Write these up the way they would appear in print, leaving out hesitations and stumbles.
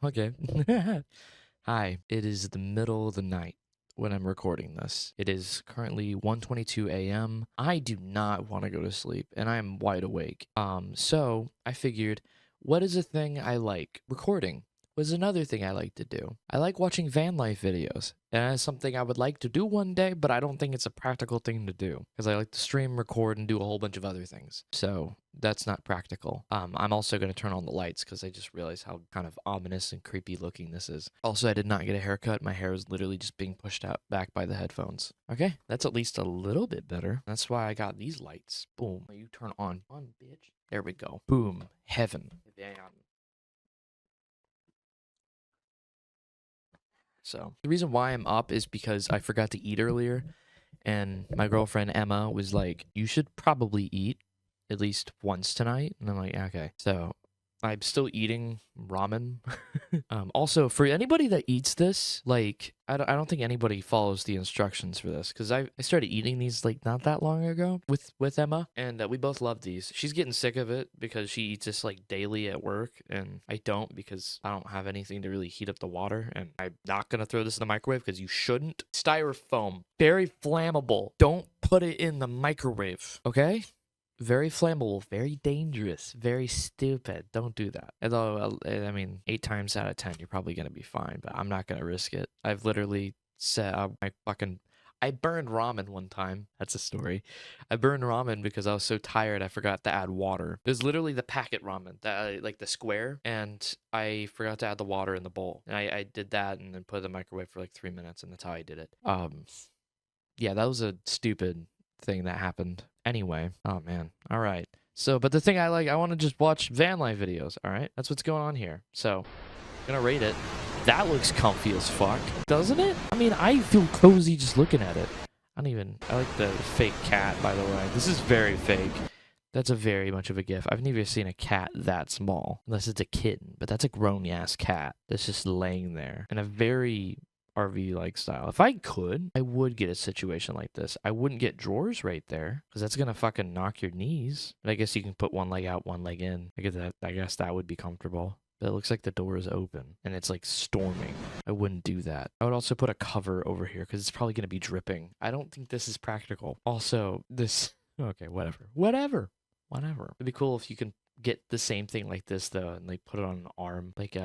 Okay. Hi, it is the middle of the night when I'm recording this. It is currently 1:22 a.m. I do not want to go to sleep and I am wide awake. So I figured, what is a thing I like? Recording was another thing I like to do. I like watching van life videos, and it's something I would like to do one day, but I don't think it's a practical thing to do because I like to stream, record, and do a whole bunch of other things. So that's not practical. I'm also going to turn on the lights because I just realized how kind of ominous and creepy looking this is. Also, I did not get a haircut. My hair is literally just being pushed out back by the headphones. Okay, that's at least a little bit better. That's why I got these lights. Boom. You turn on, bitch. There we go. Boom. Heaven. So the reason why I'm up is because I forgot to eat earlier, and my girlfriend Emma was like, "You should probably eat at least once tonight." And I'm like, "Okay." So I'm still eating ramen. Also, for anybody that eats this, like, I don't think anybody follows the instructions for this because I started eating these like not that long ago with Emma, and we both love these. She's getting sick of it because she eats this like daily at work, and I don't because I don't have anything to really heat up the water, and I'm not gonna throw this in the microwave because you shouldn't. Styrofoam, very flammable. Don't put it in the microwave, okay? Very flammable, very dangerous, very stupid. Don't do that. Although, I mean, 8 times out of 10, you're probably going to be fine, but I'm not going to risk it. I've literally said, I burned ramen one time. That's a story. I burned ramen because I was so tired I forgot to add water. It was literally the packet ramen, that like the square, and I forgot to add the water in the bowl. And I did that and then put it in the microwave for like 3 minutes, and that's how I did it. Yeah, that was a stupid thing that happened. Anyway, oh man. All right. So, but the thing I want to just watch van life videos. All right, that's what's going on here. So, gonna rate it. That looks comfy as fuck, doesn't it? I mean, I feel cozy just looking at it. I like the fake cat, by the way. This is very fake. That's a very much of a gif. I've never seen a cat that small, unless it's a kitten, but that's a grown ass cat that's just laying there in a very RV-like style. If I could, I would get a situation like this. I wouldn't get drawers right there because that's gonna fucking knock your knees. But I guess you can put one leg out, one leg in. I guess that would be comfortable. But it looks like the door is open and it's like storming. I wouldn't do that. I would also put a cover over here because it's probably gonna be dripping. I don't think this is practical. Also, this okay, whatever. It'd be cool if you can get the same thing like this though and like put it on an arm. Like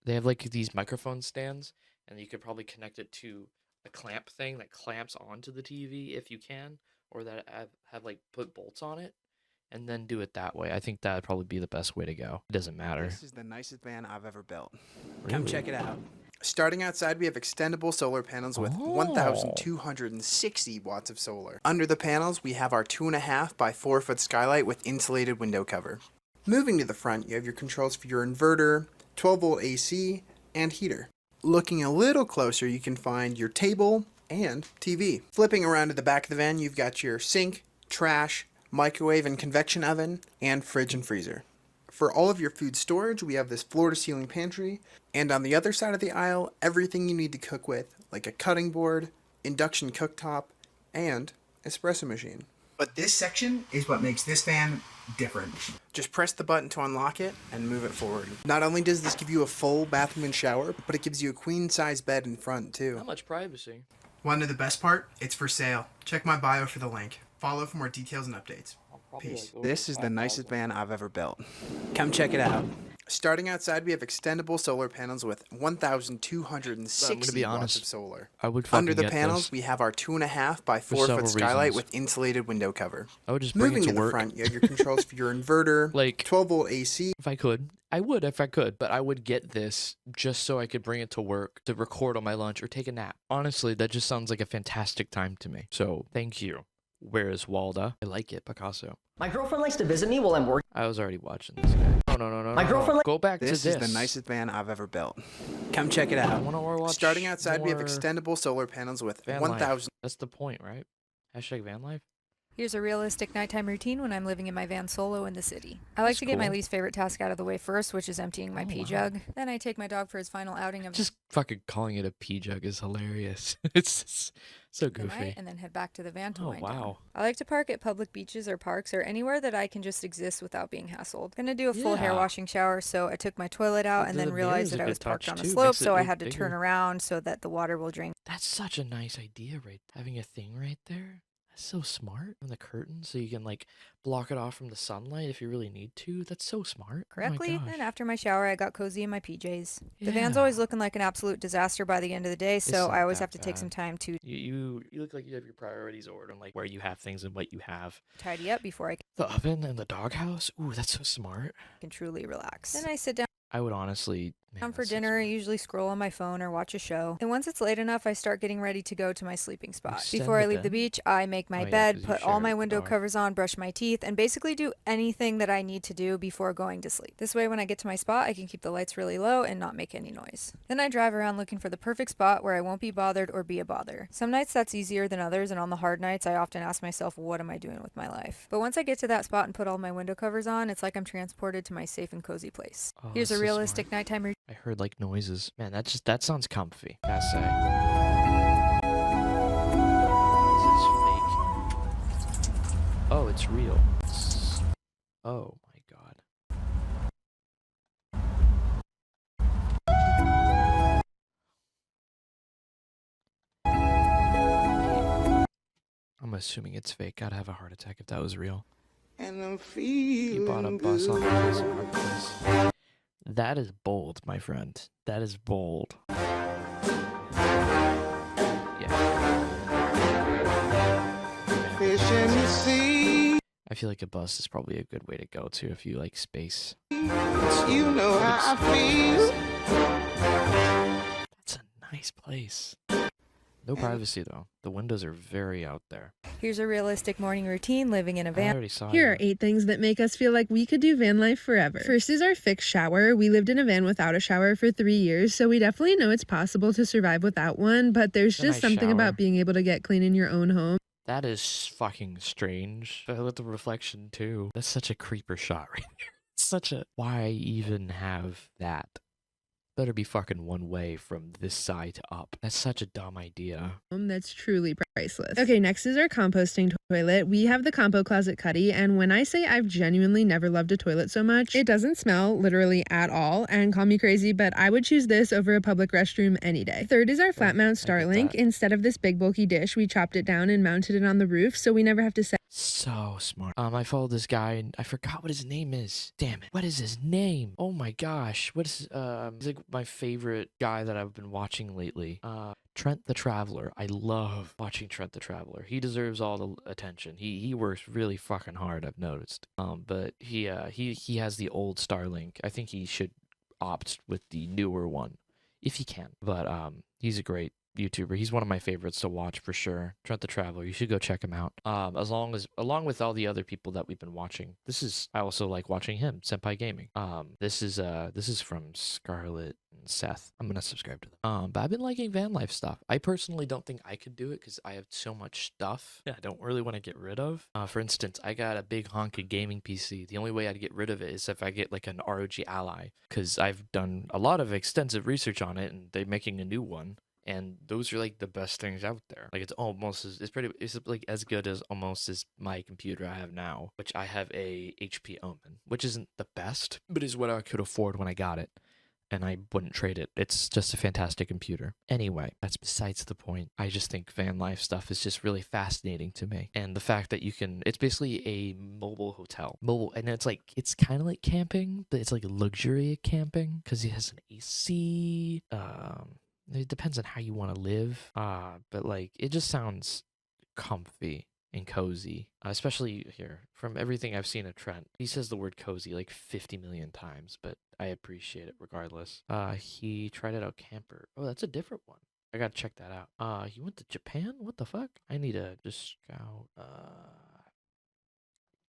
they have like these microphone stands, and you could probably connect it to a clamp thing that clamps onto the TV if you can, or that have like put bolts on it and then do it that way. I think that would probably be the best way to go. It doesn't matter. This is the nicest van I've ever built. Really? Come check it out. Starting outside, we have extendable solar panels with 1,260 watts of solar. Under the panels, we have our 2.5 by 4 foot skylight with insulated window cover. Moving to the front, you have your controls for your inverter, 12-volt AC, and heater. Looking a little closer, you can find your table and TV. Flipping around to the back of the van, you've got your sink, trash, microwave and convection oven, and fridge and freezer. For all of your food storage, we have this floor-to-ceiling pantry, and on the other side of the aisle, everything you need to cook with, like a cutting board, induction cooktop, and espresso machine. But this section is what makes this van different. Just press the button to unlock it and move it forward. Not only does this give you a full bathroom and shower, but it gives you a queen-size bed in front too. Not much privacy. Want to know the best part? It's for sale. Check my bio for the link. Follow for more details and updates. Peace. This is the nicest van I've ever built. Come check it out. Starting outside, we have extendable solar panels with 1,260 watts of solar. I would fucking Under the get panels, this. we have our 2.5 by 4 foot skylight with insulated window cover. I would just bring Moving it to to the work. front, you have your controls for your inverter, Like 12-volt AC. if I could, I would if I could, but I would get this just so I could bring it to work to record on my lunch or take a nap. Honestly, that just sounds like a fantastic time to me. So thank you. Where is Walda? I like it, Picasso. My girlfriend likes to visit me while I'm working. I was already watching this guy. No. My girlfriend Go back This to this. is the nicest van I've ever built. Come check it out. I want to watch Starting outside, we have more extendable solar panels with van 1,000. life. That's the point, right? Hashtag van life? Here's a realistic nighttime routine when I'm living in my van solo in the city. I like to get my cool. least favorite task out of the way first, which is emptying my pee jug. Then I take my dog for his final outing of Just fucking calling it a pee jug is hilarious. It's so the night, goofy. and then head back to the van to Oh, wind down. wow. I like to park at public beaches or parks or anywhere that I can just exist without being hassled. Gonna do a full hair Yeah. washing shower, so I took my toilet out and The then mirror realized is a that I good was parked touch, on a too. slope, Makes it so I look had to turn bigger. around so that the water will drain. That's such a nice idea, right? Having a thing right there. That's so smart. On the curtain, so you can like block it off from the sunlight if you really need to. That's so smart. Correctly, Oh my gosh. and after my shower, I got cozy in my PJs. The van's always looking like an absolute disaster by the end of the day, so not I always that have to take some bad. time to You look like you have your priorities ordered, like where you have things and what you have. tidy up before I The oven and the doghouse. Ooh, that's so smart. can truly relax. Then I sit down I would honestly. Man, for that's so dinner. I smart. usually scroll on my phone or watch a show. And once it's late enough, I start getting ready to go to my sleeping spot. extend Before the I leave the bed? beach, I make my Oh, yeah, bed, 'cause you put all share my it with the window dog. covers on, brush my teeth, and basically do anything that I need to do before going to sleep. This way, when I get to my spot, I can keep the lights really low and not make any noise. Then I drive around looking for the perfect spot where I won't be bothered or be a bother. Some nights that's easier than others, and on the hard nights, I often ask myself, what am I doing with my life? But once I get to that spot and put all my window covers on, it's like I'm transported to my safe and cozy place. Oh, Here's that's a so realistic smart. nighttime routine. I heard like noises. Man, that sounds comfy. Gotta say. This is fake. Oh, it's real. Oh my god. I'm assuming it's fake. I'd have a heart attack if that was real. And I'm You bought a feeling bus on the good. place marketplace. That is bold, my friend. That is bold. Yeah. Fish in the sea. I feel like a bus is probably a good way to go to if you like space. You know how I feel. That's a nice place. No privacy though. The windows are very out there. Here's a realistic morning routine living in a I van. already saw Here you. are 8 things that make us feel like we could do van life forever. First is our fixed shower. We lived in a van without a shower for 3 years, so we definitely know it's possible to survive without one, but there's A just nice something shower. about being able to get clean in your own home. That is fucking strange. I lit the reflection too. That's such a creeper shot right there. It's such a. Why even have that? Better be fucking one way from this side to up. That's such a dumb idea. That's truly priceless. Okay, next is our composting toilet. We have the Compo Closet Cuddy, and when I say I've genuinely never loved a toilet so much, it doesn't smell literally at all, and call me crazy, but I would choose this over a public restroom any day. Third is our flat mount I get Starlink. that. Instead of this big bulky dish, we chopped it down and mounted it on the roof, so we never have to set So smart. I followed this guy and I forgot what his name is. Damn it. What is his name? Oh my gosh. What is he's like my favorite guy that I've been watching lately. Trent the Traveler. I love watching Trent the Traveler. He deserves all the attention. He works really fucking hard, I've noticed. But he has the old Starlink. I think he should opt with the newer one if he can. But he's a great YouTuber. He's one of my favorites to watch for sure. Trent the Traveler. You should go check him out. Along with all the other people that we've been watching. I also like watching him, Senpai Gaming. This is from Scarlett and Seth. I'm gonna subscribe to them. But I've been liking van life stuff. I personally don't think I could do it because I have so much stuff I don't really want to get rid of. For instance, I got a big honky gaming PC. The only way I'd get rid of it is if I get like an ROG Ally, because I've done a lot of extensive research on it and they're making a new one. And those are like the best things out there. Like it's like as good as almost as my computer I have now, which I have a HP Omen, which isn't the best, but is what I could afford when I got it. And I wouldn't trade it. It's just a fantastic computer. Anyway, that's besides the point. I just think van life stuff is just really fascinating to me. And the fact that it's basically a mobile hotel. And it's kind of like camping, but it's like luxury camping because it has an AC. It depends on how you want to live. But like it just sounds comfy and cozy, especially here. From everything I've seen of Trent, he says the word cozy like 50 million times, but I appreciate it regardless. He tried it out camper. Oh, that's a different one. I gotta check that out. He went to Japan? What the fuck? I need to just scout.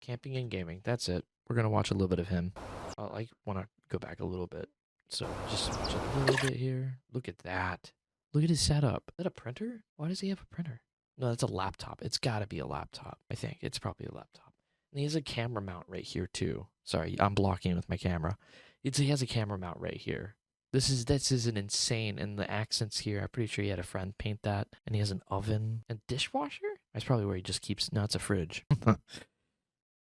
Camping and gaming. That's it. We're gonna watch a little bit of him. I want to go back a little bit. So just watch a little bit here. Look at that. Look at his setup. Is that a printer? Why does he have a printer? No, that's a laptop. It's got to be a laptop. I think it's probably a laptop. And he has a camera mount right here too. Sorry, I'm blocking with my camera. He has a camera mount right here. This is an insane, and the accents here. I'm pretty sure he had a friend paint that, and he has an oven and dishwasher. That's probably where he just keeps. No, it's a fridge.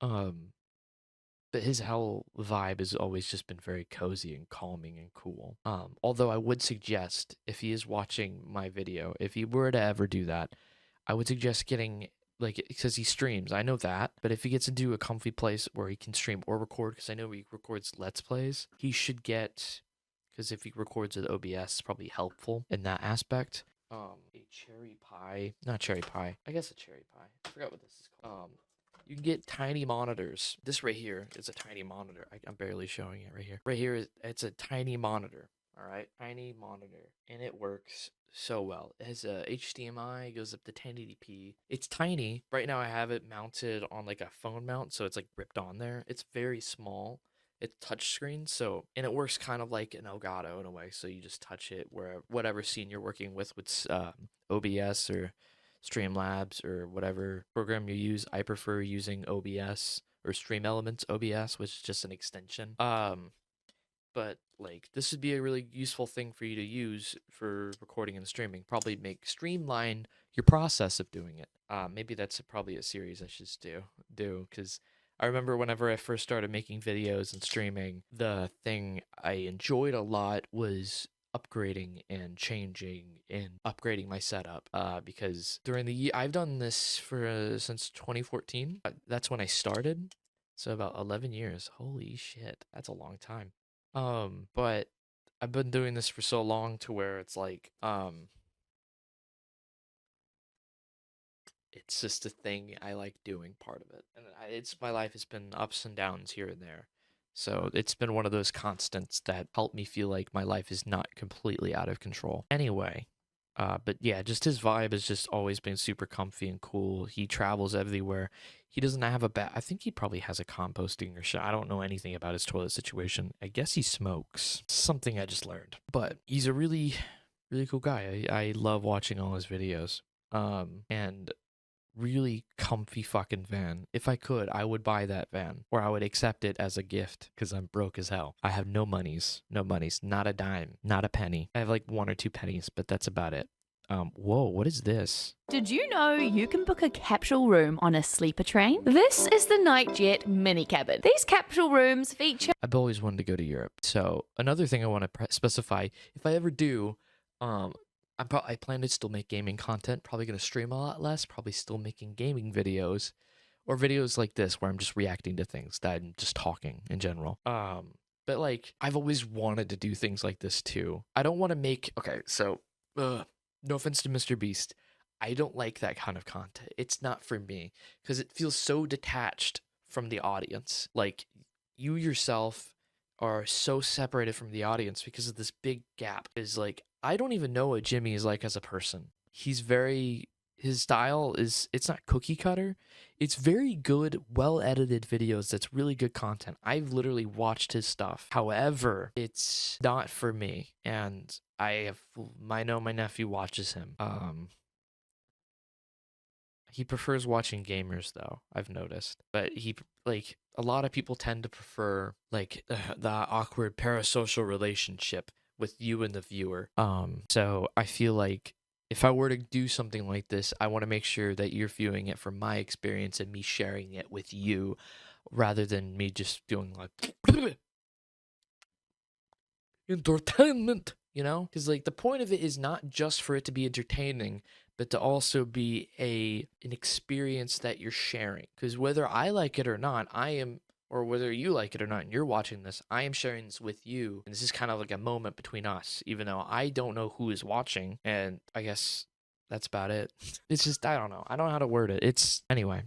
But his whole vibe has always just been very cozy and calming and cool. Although I would suggest, if he is watching my video, if he were to ever do that, I would suggest getting, like, because he streams, I know that, but if he gets into a comfy place where he can stream or record, because I know he records Let's Plays, he should get, because if he records with OBS, it's probably helpful in that aspect. A cherry pie, not cherry pie, I guess a cherry pie. I forgot what this is called. You can get tiny monitors. This right here is a tiny monitor. I'm barely showing it right here. Right here, it's a tiny monitor. All right, tiny monitor, and it works so well. It has a HDMI, it goes up to 1080p. It's tiny. Right now I have it mounted on like a phone mount, so it's like ripped on there. It's very small. It's touchscreen, so, and it works kind of like an Elgato in a way. So you just touch it where whatever scene you're working with OBS or Streamlabs or whatever program you use. I prefer using OBS or Stream Elements OBS, which is just an extension. But like this would be a really useful thing for you to use for recording and streaming. Probably streamline your process of doing it. Maybe that's probably a series I should do because I remember whenever I first started making videos and streaming, the thing I enjoyed a lot was upgrading and changing and upgrading my setup because during the year I've done this for since 2014. That's when I started, so about 11 years. Holy shit, that's a long time. But I've been doing this for so long to where it's like it's just a thing I like doing, part of it, and my life has been ups and downs here and there. So it's been one of those constants that help me feel like my life is not completely out of control. Anyway, but yeah, just his vibe has just always been super comfy and cool. He travels everywhere. He doesn't have I think he probably has a composting or shit. I don't know anything about his toilet situation. I guess he smokes. Something I just learned. But he's a really, really cool guy. I love watching all his videos. And really comfy fucking van. If I could, I would buy that van, or I would accept it as a gift because I'm broke as hell. I have no monies, not a dime, not a penny. I have like 1 or 2 pennies, but that's about it. Whoa, what is this? Did you know you can book a capsule room on a sleeper train? This is the Nightjet mini cabin. These capsule rooms feature... I've always wanted to go to Europe. So another thing I want to specify, if I ever do, I plan to still make gaming content, probably going to stream a lot less, probably still making gaming videos, or videos like this where I'm just reacting to things that I'm just talking in general. But like, I've always wanted to do things like this too. I don't want to make, okay, so, no offense to Mr. Beast, I don't like that kind of content. It's not for me, because it feels so detached from the audience. Like, you yourself are so separated from the audience because of this big gap. Is like, I don't even know what Jimmy is like as a person. His style is, it's not cookie cutter. It's very good, well-edited videos. That's really good content. I've literally watched his stuff. However, it's not for me. And I know my nephew watches him. He prefers watching gamers though, I've noticed. But like, a lot of people tend to prefer like the awkward parasocial relationship with you and the viewer. So I feel like if I were to do something like this, I want to make sure that you're viewing it from my experience and me sharing it with you, rather than me just doing like entertainment, you know? Because like the point of it is not just for it to be entertaining, but to also be an experience that you're sharing. Because whether I like it or not, or whether you like it or not and you're watching this, I am sharing this with you. And this is kind of like a moment between us, even though I don't know who is watching. And I guess that's about it. It's just, I don't know. I don't know how to word it. Anyway,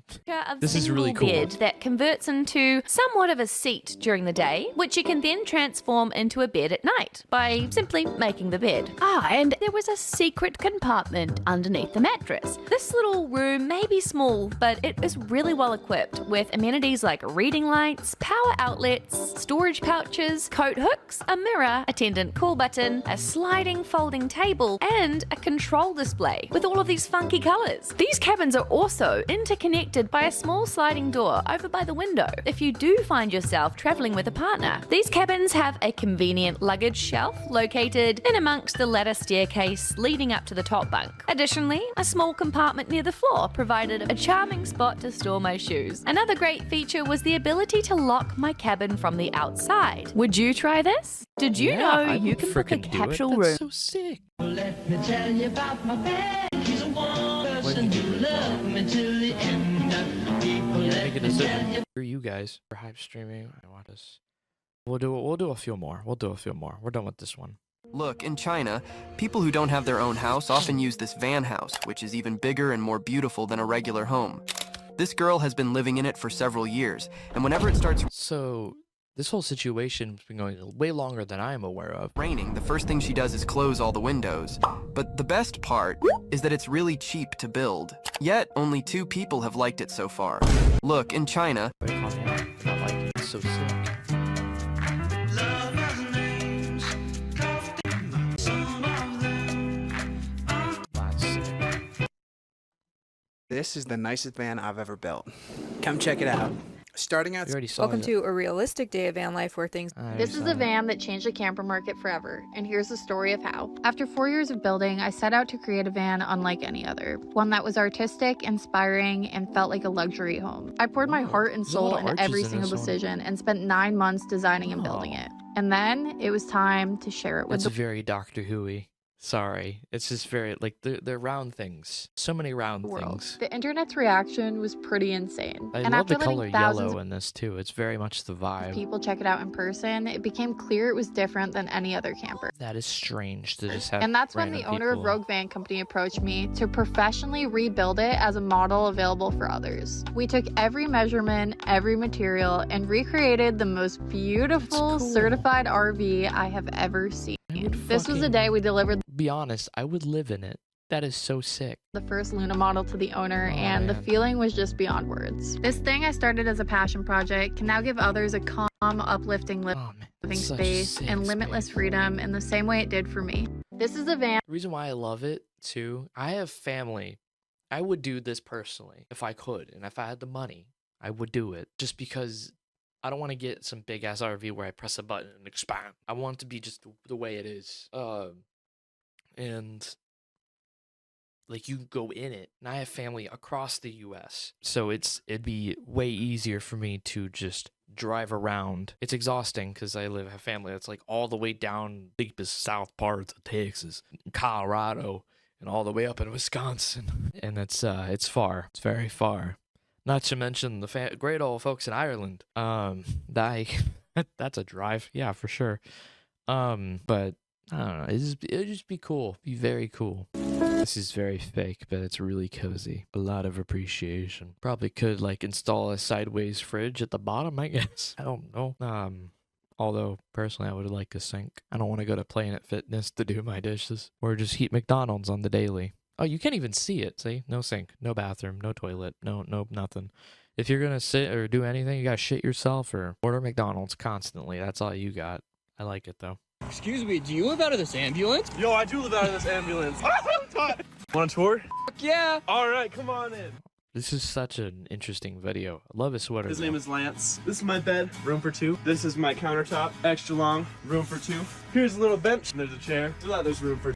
this is really cool. Bed that converts into somewhat of a seat during the day, which you can then transform into a bed at night by simply making the bed. And there was a secret compartment underneath the mattress. This little room may be small, but it is really well equipped with amenities like reading lights, power outlets, storage pouches, coat hooks, a mirror, attendant call button, a sliding folding table, and a control display. with all of these funky colours. These cabins are also interconnected by a small sliding door over by the window if you do find yourself travelling with a partner. These cabins have a convenient luggage shelf located in amongst the ladder staircase leading up to the top bunk. Additionally, a small compartment near the floor provided a charming spot to store my shoes. Another great feature was the ability to lock my cabin from the outside. Would you try this? Did you know I you would can book a frickin' do it. capsule That's room? so sick. Let me tell you about my man. He's a one When person you who do it. loved me till the end. People, Yeah, let make a me tell decision. you. For you guys, for hype streaming, I want us. We'll do a few more. We'll do a few more. We're done with this one. Look, in China, people who don't have their own house often use this van house, which is even bigger and more beautiful than a regular home. This girl has been living in it for several years, and whenever it starts So this whole situation's been going way longer than I am aware of. raining, the first thing she does is close all the windows. But the best part is that it's really cheap to build. Yet, only 2 people have liked it so far. Look, in China, They call me out for not liking it. It's so sick. That's sick. This is the nicest van I've ever built. Come check it out. Starting at We already saw Welcome it. to a realistic day of van life where things This is a van that changed the camper market forever, and here's the story of how. After 4 years of building, I set out to create a van unlike any other. One that was artistic, inspiring, and felt like a luxury home. I poured my heart and There's a lot soul of into every arches in single this one. decision and spent 9 months designing and building Oh. it. And then it was time to share it with That's the very Doctor Who-y. Sorry. It's just very, like, they're round things. So many round world. things. The internet's reaction was pretty insane. I and love after the letting color thousands yellow in this, too. It's very much the of vibe. people check it out in person, it became clear it was different than any other camper. That is strange to just have And that's when the random owner of people- Rogue Van Company approached me to professionally rebuild it as a model available for others. We took every measurement, every material, and recreated the most beautiful cool. certified RV I have ever seen. I would This was the fucking- day we delivered Be honest, I would live in it. That is so sick. the first Luna model to the owner, Oh, and the man. feeling was just beyond words. This thing I started as a passion project can now give others a calm, uplifting Oh, man. living Such space sick and limitless space. freedom in the same way it did for me. This is a van The reason why I love it, too, I have family. I would do this personally if I could. And if I had the money, I would do it. Just because I don't want to get some big ass RV where I press a button and expand. I want it to be just the way it is. And like you can go in it. And I have family across the US. So it'd be way easier for me to just drive around. It's exhausting because I have family that's like all the way down deepest south parts of Texas, Colorado, and all the way up in Wisconsin. And it's far. It's very far. Not to mention the great old folks in Ireland. That's a drive. Yeah, for sure. But I don't know. It'd just be cool. Be very cool. This is very fake, but it's really cozy. A lot of appreciation. Probably could like install a sideways fridge at the bottom, I guess. I don't know. Although personally I would like a sink. I don't want to go to Planet Fitness to do my dishes or just eat McDonald's on the daily. Oh, you can't even see it. See? No sink, no bathroom, no toilet, no nothing. If you're gonna sit or do anything, you gotta shit yourself or order McDonald's constantly. That's all you got. I like it though. Excuse me, do you live out of this ambulance? Yo, I do live out of this ambulance. Want a tour? Fuck yeah! All right, come on in. This is such an interesting video. I love his sweater. His though. name is Lance. This is my bed, room for 2. This is my countertop, extra long, room for 2. Here's a little bench. There's a chair. There's room for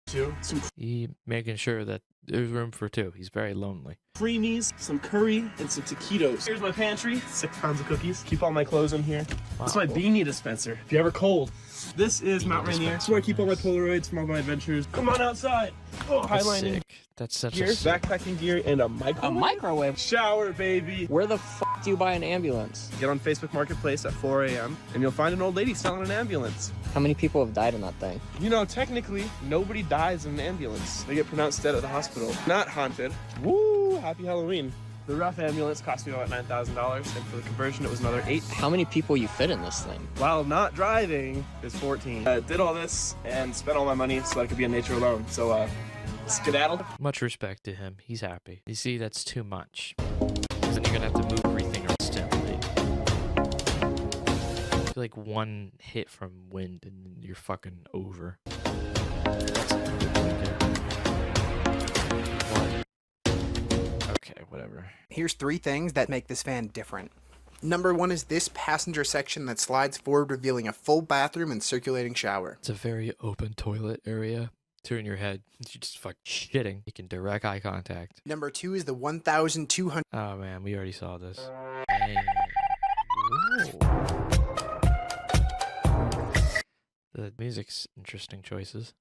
2. Some He making sure that there's room for 2. He's very lonely. creamies, some curry, and some taquitos. Here's my pantry. 6 pounds of cookies. Keep all my clothes in here. Wow. This is my beanie dispenser. If you're ever cold. This is Mount Rainier. This is where I keep all my Polaroids from all my adventures. Come on outside. Oh, That's highlining sick. That's such gear, a sick. backpacking gear, and a A microwave. microwave? Shower, baby. Where the fuck do you buy an ambulance? Get on Facebook Marketplace at 4 a.m. and you'll find an old lady selling an ambulance. How many people have died in that thing? You know, technically, nobody dies in an ambulance. They get pronounced dead at the hospital. Not haunted. Woo! Happy Halloween. The rough ambulance cost me about $9,000, and for the conversion, it was another 8. How many people you fit in this thing? While not driving, is 14. Did all this and spent all my money so I could be in nature alone. So, skedaddle. Much respect to him. He's happy. You see, that's too much. 'Cause then you're gonna have to move everything instantly. I feel like one hit from wind and you're fucking over. Okay, whatever. Here's 3 things that make this van different. Number 1 is this passenger section that slides forward, revealing a full bathroom and circulating shower. It's a very open toilet area. Turn your head. You just fuck shitting. You can direct eye contact. Number 2 is the 1,200. Oh man, we already saw this. Dang. Whoa. The music's interesting choices.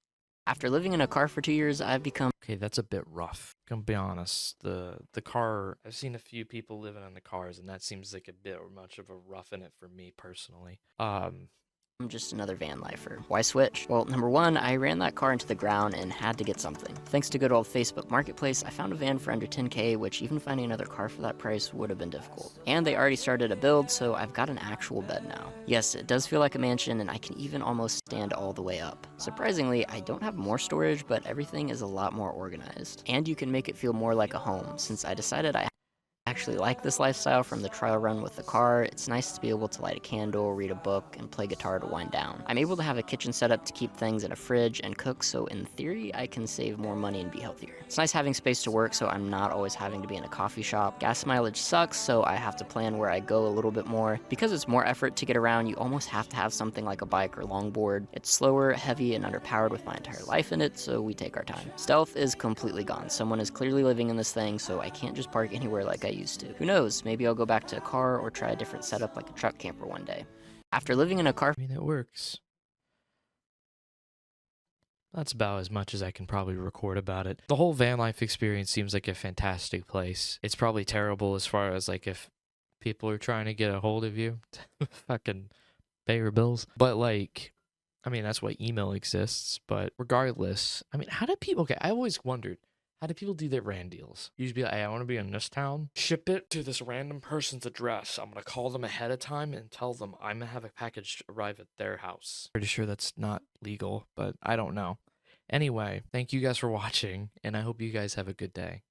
After living in a car for 2 years, I've become... Okay, that's a bit rough. I'm gonna be honest. The car, I've seen a few people living in the cars, and that seems like a bit much of a rough in it for me personally. I'm just another van lifer. Why switch? Well, number 1, I ran that car into the ground and had to get something. Thanks to good old Facebook Marketplace, I found a van for under 10K, which even finding another car for that price would have been difficult. And they already started a build, so I've got an actual bed now. Yes, it does feel like a mansion, and I can even almost stand all the way up. Surprisingly, I don't have more storage, but everything is a lot more organized. And you can make it feel more like a home, since I decided I actually like this lifestyle from the trial run with the car. It's nice to be able to light a candle, read a book, and play guitar to wind down. I'm able to have a kitchen set up to keep things in a fridge and cook, so in theory, I can save more money and be healthier. It's nice having space to work, so I'm not always having to be in a coffee shop. Gas mileage sucks, so I have to plan where I go a little bit more. Because it's more effort to get around, you almost have to have something like a bike or longboard. It's slower, heavy, and underpowered with my entire life in it, so we take our time. Stealth is completely gone. Someone is clearly living in this thing, so I can't just park anywhere like I used to. Who knows, maybe I'll go back to a car or try a different setup like a truck camper one day. After living in a car... I mean, it works. That's about as much as I can probably record about it. The whole van life experience seems like a fantastic place. It's probably terrible as far as like if people are trying to get a hold of you to fucking pay your bills. But like, I mean, that's why email exists. But regardless, I mean, how do people... Okay, I always wondered, how do people do their RAN deals? You just be like, hey, I want to be in this town. Ship it to this random person's address. I'm going to call them ahead of time and tell them I'm going to have a package arrive at their house. Pretty sure that's not legal, but I don't know. Anyway, thank you guys for watching, and I hope you guys have a good day.